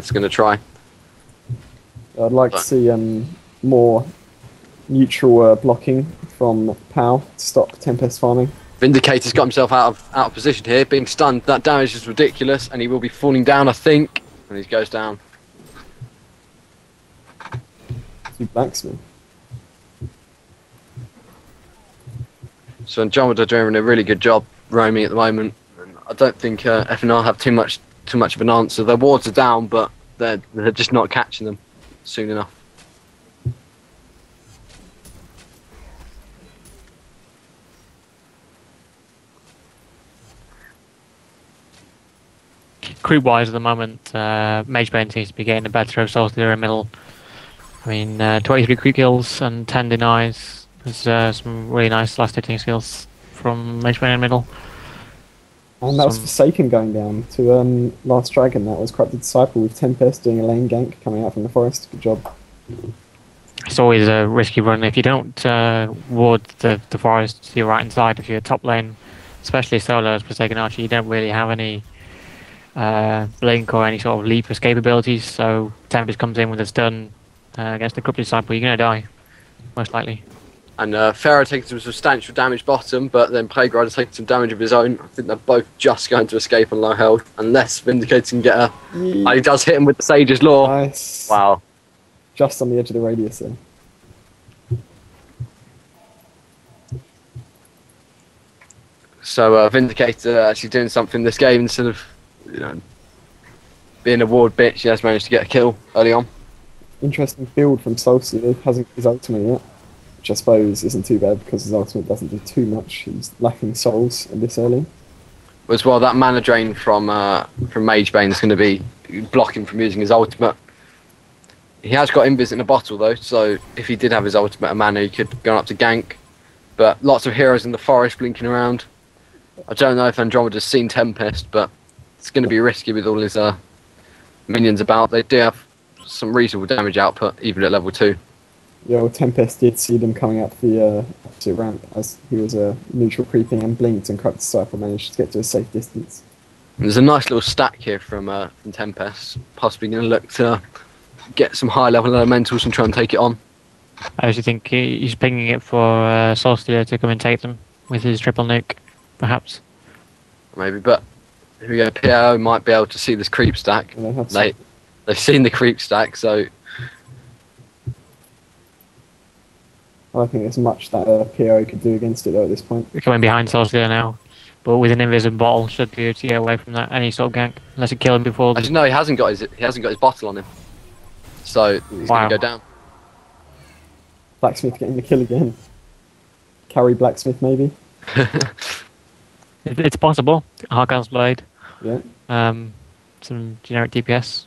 is going to try. I'd like to see more neutral blocking from Pol to stop Tempest farming. Vindicator's got himself out of position here, being stunned. That damage is ridiculous, and he will be falling down, I think. And he goes down. To Blacksmith. So Andromeda doing a really good job roaming at the moment. And I don't think FnR have too much of an answer. Their wards are down, but they're just not catching them soon enough. Creep wise at the moment, Magebane seems to be getting the better of Solstice in middle. I mean, 23 creep kills and 10 denies. There's some really nice last hitting skills from Magebane in middle. And that was Forsaken going down to Last Dragon. That was Corrupted Disciple with Tempest doing a lane gank coming out from the forest. Good job. It's always a risky run. If you don't ward the forest to your right hand side, if you're top lane, especially solo as Forsaken Archer, you don't really have any blink or any sort of leap escape abilities. So Tempest comes in with a stun against the Corrupted Disciple, you're going to die, most likely. And Pharaoh taking some substantial damage bottom, but then Plague-Rider taking some damage of his own. I think they're both just going to escape on low health, unless Vindicator can get a... Oh, he does hit him with the Sage's Law. Nice. Wow. Just on the edge of the radius there. So Vindicator actually doing something this game instead of, being a ward bitch. He has managed to get a kill early on. Interesting build from Solstice. He hasn't his ultimate yet, which I suppose isn't too bad because his ultimate doesn't do too much. He's lacking souls this early. As well, that mana drain from Magebane is going to be blocking from using his ultimate. He has got Invis in a bottle though, so if he did have his ultimate mana, he could go up to gank. But lots of heroes in the forest blinking around. I don't know if Andromeda's seen Tempest, but it's going to be risky with all his minions about. They do have some reasonable damage output, even at level 2. Yeah, well, Tempest did see them coming up the opposite ramp as he was neutral creeping and blinked, and Corrupted Disciple managed to get to a safe distance. And there's a nice little stack here from Tempest, possibly going to look to get some high level elementals and try and take it on. I actually think he's pinging it for Solstice to come and take them with his triple nuke, perhaps. Maybe, but here we go. PO might be able to see this creep stack. They've seen the creep stack, so I don't think there's much that PO could do against it though at this point. We're coming behind Solstice now, but with an invisible bottle should be able to get away from that any sort of gank, unless it kill him before. Actually, no, he hasn't got his bottle on him, so he's going to go down. Blacksmith getting the kill again. Carry Blacksmith maybe. It's possible. Harkon's Blade. Yeah. Some generic DPS.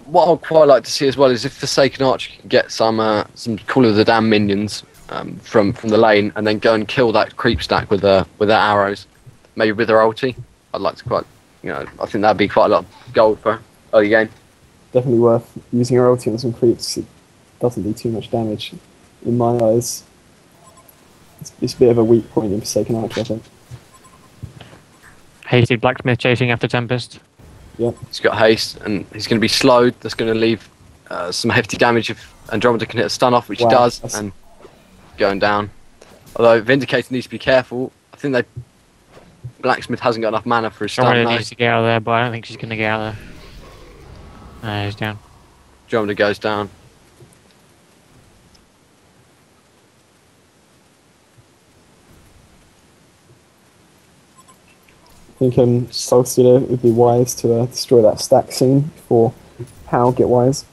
What I'd quite like to see as well is if Forsaken Archer can get some Call of the Damned minions from the lane, and then go and kill that creep stack with their arrows, maybe with their ulti. I'd like to I think that'd be quite a lot of gold for early game. Definitely worth using your ulti on some creeps. It doesn't do too much damage, in my eyes. It's a bit of a weak point in Forsaken Archer, I think. Hasted Blacksmith chasing after Tempest. Yeah. He's got haste, and he's going to be slowed. That's going to leave some hefty damage if Andromeda can hit a stun off, which he does, and going down. Although Vindicator needs to be careful. I think Blacksmith hasn't got enough mana for his stun. Andromeda needs to get out of there, but I don't think she's going to get out of there. He's down. Andromeda goes down. I think Solstice would be wise to destroy that stack soon before Pol get wise.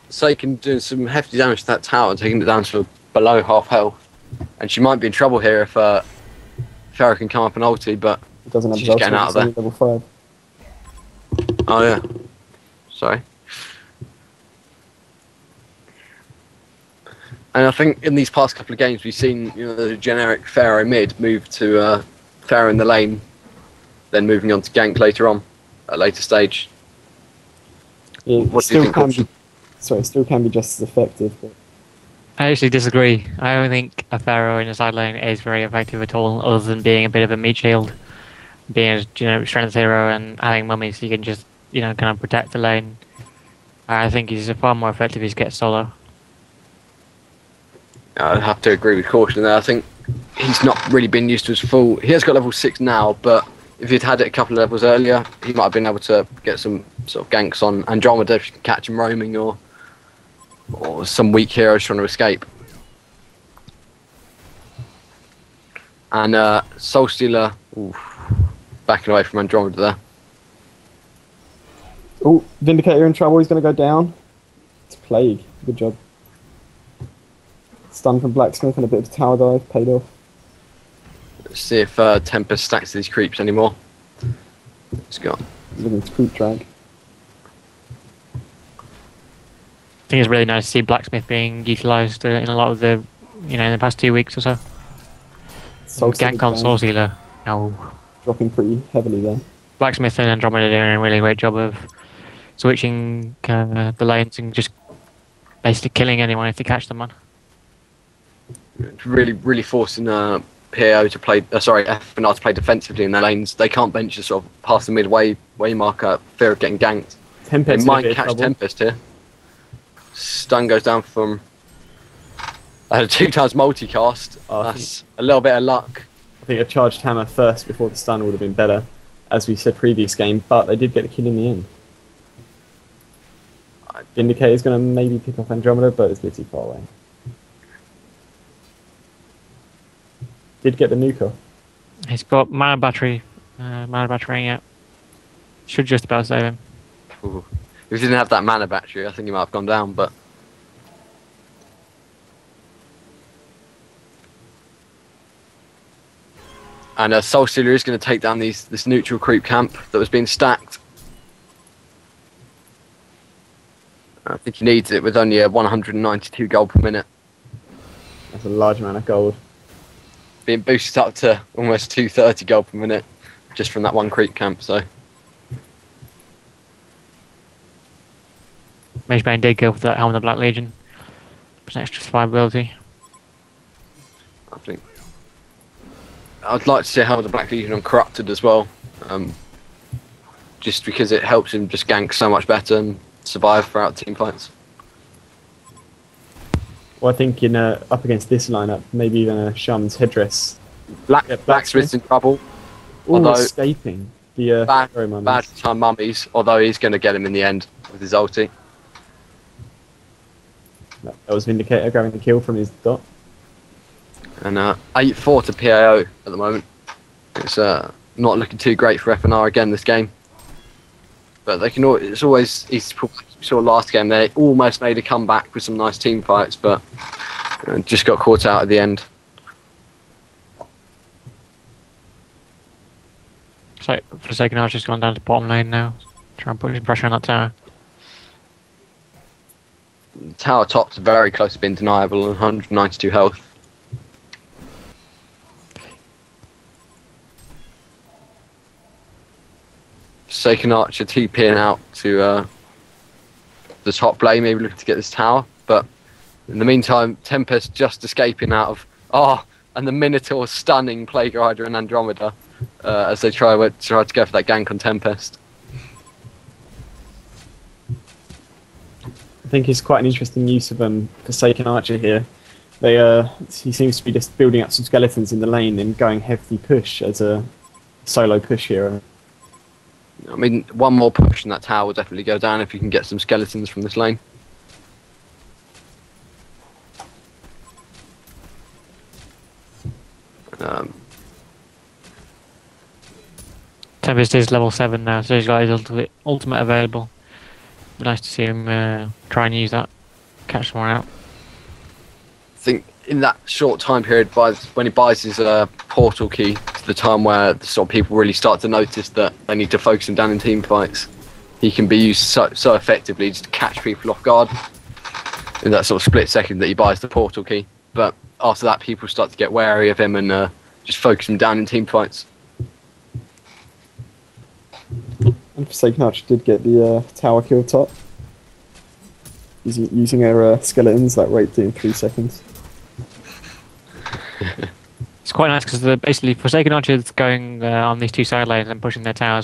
Forsaken doing some hefty damage to that tower, taking it down to below half health. And she might be in trouble here if Pharaoh can come up and ulti, but it doesn't have she's getting out of there. Level 5. Oh yeah. Sorry. And I think in these past couple of games we've seen the generic Pharaoh mid move to Pharaoh in the lane, then moving on to gank later on, at a later stage. Yeah, what do you think? It still can be just as effective. But I actually disagree. I don't think a Pharaoh in the side lane is very effective at all, other than being a bit of a meat shield. being a strength hero and having mummies, you can just kind of protect the lane. I think he's far more effective if he gets solo. I'd have to agree with Caution there. I think he's not really been used to his full. He has got level 6 now, but if he'd had it a couple of levels earlier, he might have been able to get some sort of ganks on Andromeda if you can catch him roaming, or some weak heroes trying to escape. And Soulstealer, backing away from Andromeda there. Oh, Vindicator in trouble. He's going to go down. It's Plague. Good job. Stun from Blacksmith and a bit of tower dive paid off. Let's see if Tempest stacks these creeps anymore. It's gone. He's looking to creep drag. I think it's really nice to see Blacksmith being utilised in a lot of the, in the past 2 weeks or so. Gank on Soulstealer. No. Dropping pretty heavily there. Blacksmith and Andromeda are doing a really great job of switching the lanes and just basically killing anyone if they catch them on. Really forcing PAO to play, FnR to play defensively in their lanes. They can't bench sort of past the midway marker, fear of getting ganked. Tempest they might catch Tempest here. Stun goes down from 2 times multicast. That's a little bit of luck. I think a charged hammer first before the stun would have been better, as we said previous game, but they did get a kill in the end. Vindicator's going to maybe pick off Andromeda, but it's a bit too far away. Did get the nuker. He's got mana battery, yeah. Should just about save him. Ooh. If he didn't have that mana battery, I think he might have gone down, but... And Soulstealer is going to take down this neutral creep camp that was being stacked. I think he needs it with only 192 gold per minute. That's a large amount of gold. Being boosted up to almost 230 gold per minute just from that one creep camp, so... Magebane did go for that Helm of the Black Legion. It's an extra survivability. I think... I'd like to see Helm of the Black Legion on Corrupted as well. Just because it helps him just gank so much better and survive throughout team fights. Well, I think up against this lineup, maybe even a Shaman's Headdress. Blacksmith's in trouble. Although escaping the bad time mummies, although he's going to get him in the end with his ulti. That was Vindicator grabbing the kill from his dot. And 8-4 to PAO at the moment. It's not looking too great for FnR again this game. But they can. It's always easy to saw last game. They almost made a comeback with some nice team fights, but just got caught out at the end. So for the second half, just gone down to bottom lane now. Try and put some pressure on that tower. Tower top's very close to being deniable and 192 health. Forsaken Archer TPing out to the top lane, maybe looking to get this tower, but in the meantime, Tempest just escaping out of and the Minotaur stunning Plague Rider and Andromeda as they try to go for that gank on Tempest. I think it's quite an interesting use of Forsaken Archer here. He seems to be just building up some skeletons in the lane and going heavy push as a solo push hero. I mean, one more push and that tower will definitely go down if you can get some skeletons from this lane. Tempest is level 7 now, so he's got his ultimate available. Nice to see him try and use that, catch someone out. I think in that short time period, when he buys his portal key, to the time where the sort of people really start to notice that they need to focus him down in team fights, he can be used so effectively just to catch people off guard in that sort of split second that he buys the portal key. But after that, people start to get wary of him and just focus him down in team fights. And Forsaken Archer did get the tower kill top. He's using her skeletons that rate in 3 seconds. quite nice because basically Forsaken Archers going on these two side lanes and pushing their towers with